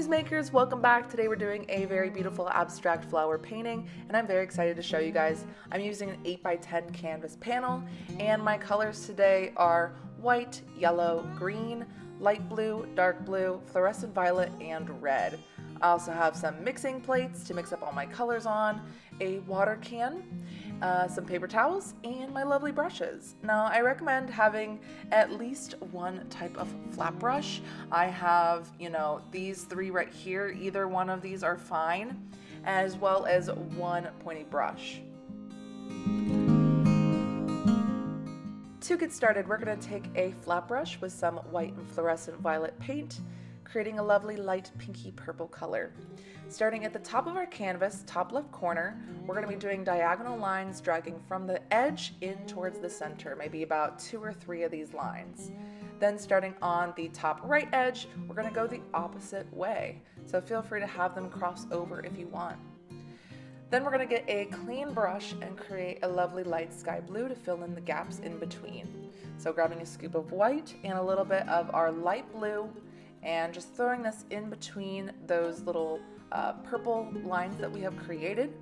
Muse makers, welcome back. Today we're doing a very beautiful abstract flower painting and I'm very excited to show you guys. I'm using an 8x10 canvas panel and my colors today are white, yellow, green, light blue, dark blue, fluorescent violet, and red. I also have some mixing plates to mix up all my colors on, a water can, some paper towels, and my lovely brushes. Now I recommend having at least one type of flat brush. I have, these three right here. Either one of these are fine, as well as one pointy brush. To get started, we're going to take a flat brush with some white and fluorescent violet paint, creating a lovely light pinky purple color. Starting at the top of our canvas, top left corner, we're going to be doing diagonal lines dragging from the edge in towards the center, maybe about 2 or 3 of these lines. Then starting on the top right edge, we're going to go the opposite way. So feel free to have them cross over if you want. Then we're going to get a clean brush and create a lovely light sky blue to fill in the gaps in between. So grabbing a scoop of white and a little bit of our light blue and just throwing this in between those little purple lines that we have created.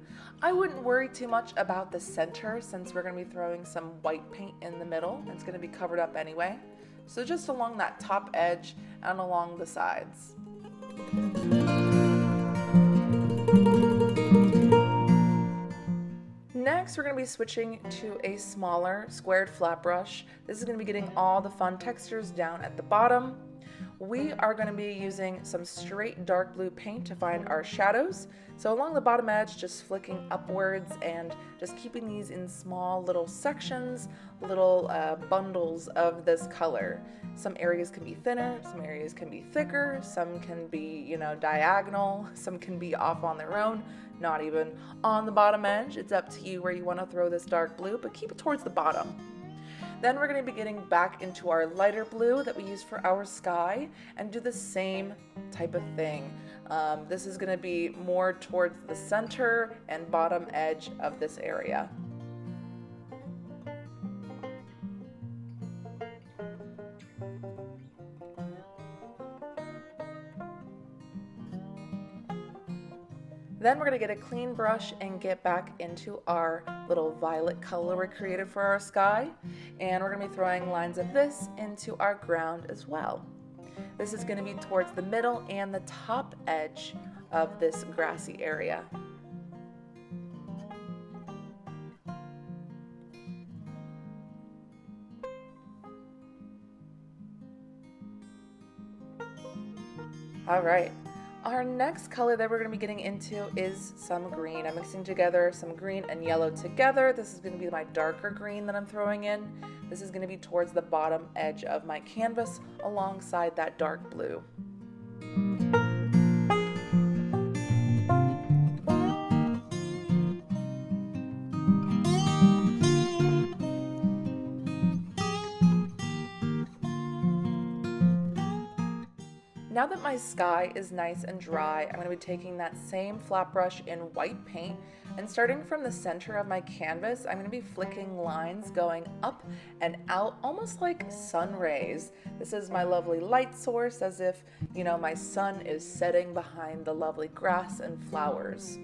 I wouldn't worry too much about the center since we're going to be throwing some white paint in the middle and it's going to be covered up anyway. So just along that top edge and along the sides. Next, we're going to be switching to a smaller squared flat brush. This is going to be getting all the fun textures down at the bottom. We are going to be using some straight dark blue paint to find our shadows. So along the bottom edge, just flicking upwards and just keeping these in small little sections, little bundles of this color. Some areas can be thinner, some areas can be thicker, some can be, diagonal, some can be off on their own, not even on the bottom edge. It's up to you where you want to throw this dark blue, but keep it towards the bottom. Then we're going to be getting back into our lighter blue that we used for our sky and do the same type of thing. This is going to be more towards the center and bottom edge of this area. Then we're going to get a clean brush and get back into our little violet color we created for our sky. And we're going to be throwing lines of this into our ground as well. This is going to be towards the middle and the top edge of this grassy area. All right. Our next color that we're going to be getting into is some green. I'm mixing together some green and yellow together. This is going to be my darker green that I'm throwing in. This is going to be towards the bottom edge of my canvas alongside that dark blue. Now that my sky is nice and dry, I'm going to be taking that same flat brush in white paint and starting from the center of my canvas, I'm going to be flicking lines going up and out almost like sun rays. This is my lovely light source as if, my sun is setting behind the lovely grass and flowers.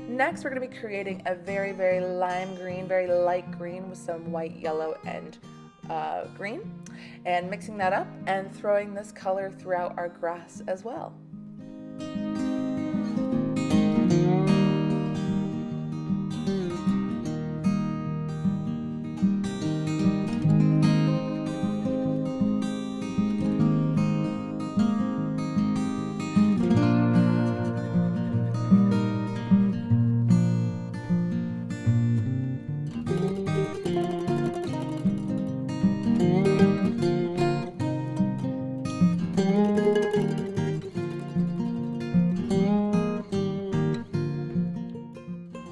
Next, we're going to be creating a very, very lime green, very light green with some white, yellow, and green, and mixing that up and throwing this color throughout our grass as well.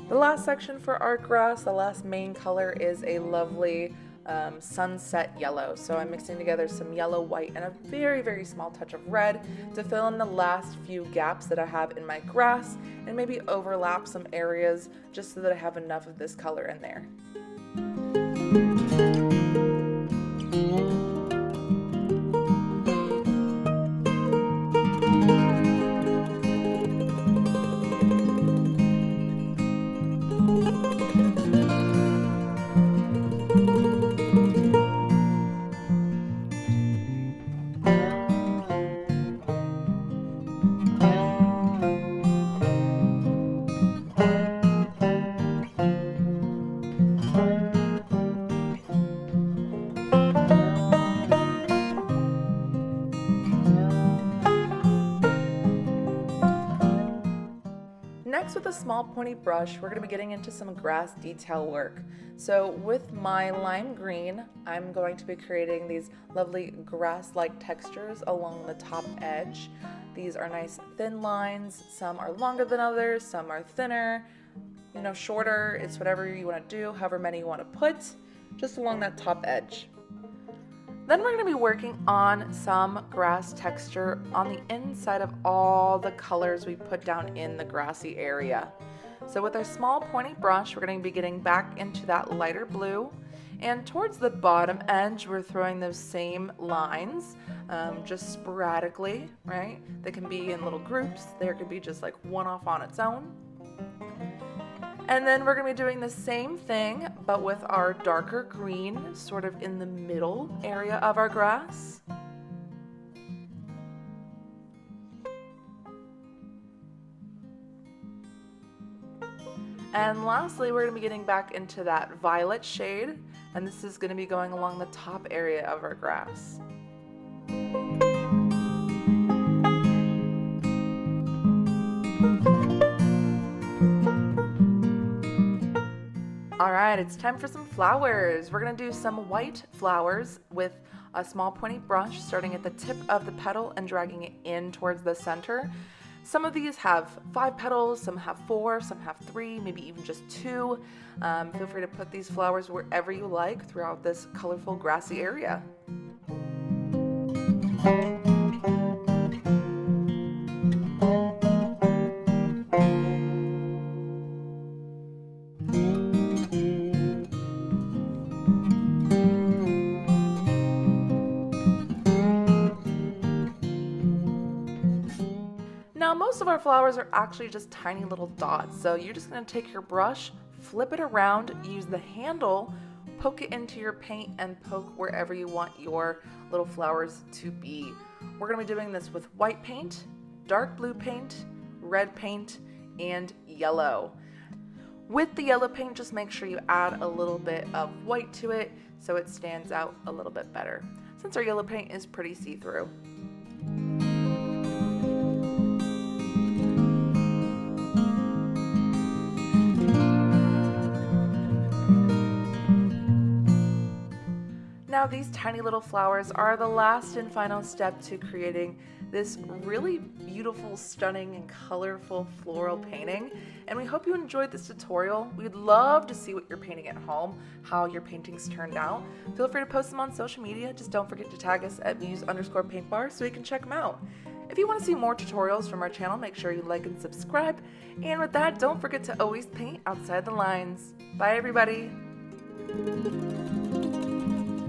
The last section for our grass, the last main color is a lovely sunset yellow. So I'm mixing together some yellow, white, and a very, very small touch of red to fill in the last few gaps that I have in my grass and maybe overlap some areas just so that I have enough of this color in there. Next, with a small pointy brush, we're going to be getting into some grass detail work. So with my lime green, I'm going to be creating these lovely grass-like textures along the top edge. These are nice thin lines. Some are longer than others, some are thinner, shorter. It's whatever you want to do, however many you want to put, just along that top edge. Then we're going to be working on some grass texture on the inside of all the colors we put down in the grassy area. So with our small pointy brush, we're going to be getting back into that lighter blue, and towards the bottom edge, we're throwing those same lines, just sporadically, right? They can be in little groups. There could be just like one off on its own. And then we're going to be doing the same thing, but with our darker green, sort of in the middle area of our grass. And lastly, we're going to be getting back into that violet shade, and this is going to be going along the top area of our grass. Alright, it's time for some flowers. We're going to do some white flowers with a small pointy brush, starting at the tip of the petal and dragging it in towards the center. Some of these have 5 petals, some have 4, some have 3, maybe even just 2. Feel free to put these flowers wherever you like throughout this colorful grassy area. Now, most of our flowers are actually just tiny little dots, so you're just going to take your brush, flip it around, use the handle, poke it into your paint, and poke wherever you want your little flowers to be. We're going to be doing this with white paint, dark blue paint, red paint, and yellow. With the yellow paint, just make sure you add a little bit of white to it so it stands out a little bit better, since our yellow paint is pretty see-through. Now these tiny little flowers are the last and final step to creating this really beautiful, stunning, and colorful floral painting. And we hope you enjoyed this tutorial. We'd love to see what you're painting at home, how your paintings turned out. Feel free to post them on social media. Just don't forget to tag us at muse_paintbar so we can check them out. If you want to see more tutorials from our channel, make sure you like and subscribe. And with that, don't forget to always paint outside the lines. Bye, everybody.